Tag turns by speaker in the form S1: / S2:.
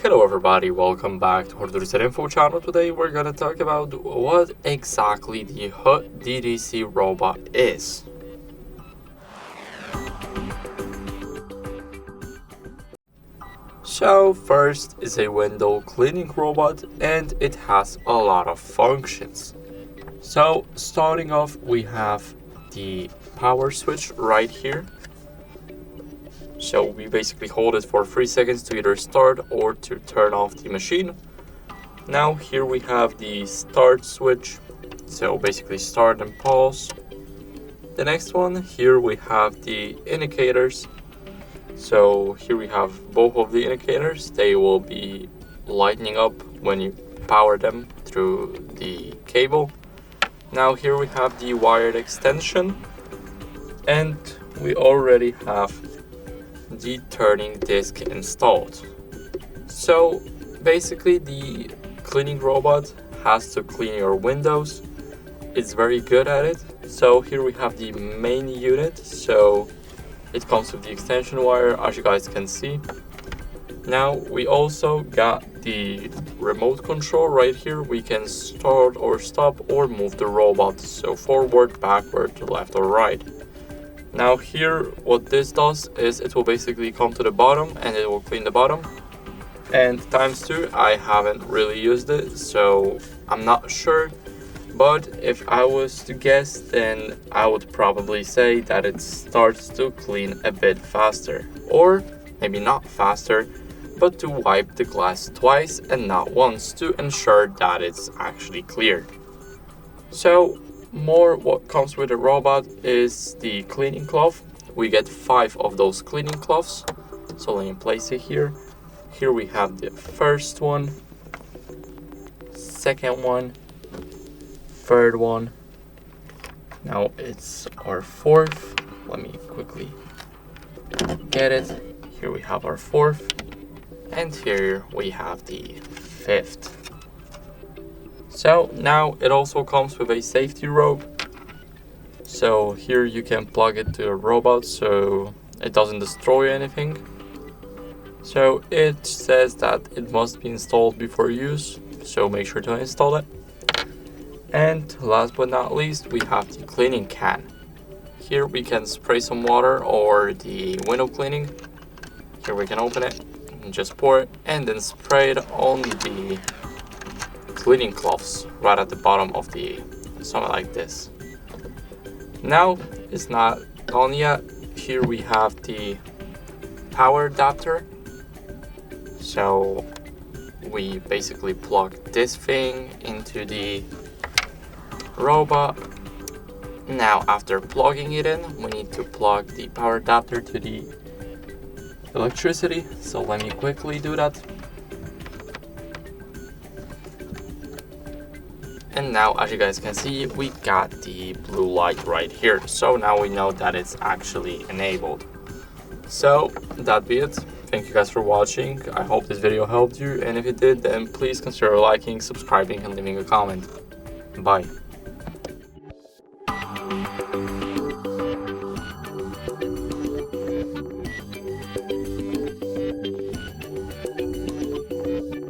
S1: Hello everybody, welcome back to HardReset.Info channel. Today we're gonna talk about what exactly the Hutt DDC robot is. So first is a window cleaning robot, and it has a lot of functions. So starting off, we have the power switch right here. So we basically hold it for 3 seconds to either start or to turn off the machine. Now here we have the start switch, so basically start and pause. The next one, here we have the indicators. So here we have both of the indicators. They will be lighting up when you power them through the cable. Now here we have the wired extension, and we already have the turning disc installed. So basically the cleaning robot has to clean your windows. It's very good at it. So here we have the main unit. So it comes with the extension wire, as you guys can see. Now we also got the remote control right here. We can start or stop or move the robot, so forward, backward, left or right. Now here, what this does is it will basically come to the bottom and it will clean the bottom. And ×2, I haven't really used it, so I'm not sure. But if I was to guess, then I would probably say that it starts to clean a bit faster. Or maybe not faster, but to wipe the glass twice and not once to ensure that it's actually cleared. So more what comes with the robot is the cleaning cloth. We get 5 of those cleaning cloths. So let me place it here. Here we have the first one, second one, third one. Now it's our fourth. Let me quickly get it. Here we have our fourth, and here we have the fifth. So now it also comes with a safety rope. So here you can plug it to the robot so it doesn't destroy anything. So it says that it must be installed before use, so make sure to install it. And last but not least, we have the cleaning can. Here we can spray some water or the window cleaning. Here we can open it and just pour it and then spray it on the cleaning cloths right at the bottom of the something like this. Now it's not done yet. Here we have the power adapter. So we basically plug this thing into the robot. Now after plugging it in, we need to plug the power adapter to the electricity. So let me quickly do that. And now, as you guys can see, we got the blue light right here. So now we know that it's actually enabled. So that be it. Thank you guys for watching. I hope this video helped you. And if it did, then please consider liking, subscribing, and leaving a comment. Bye.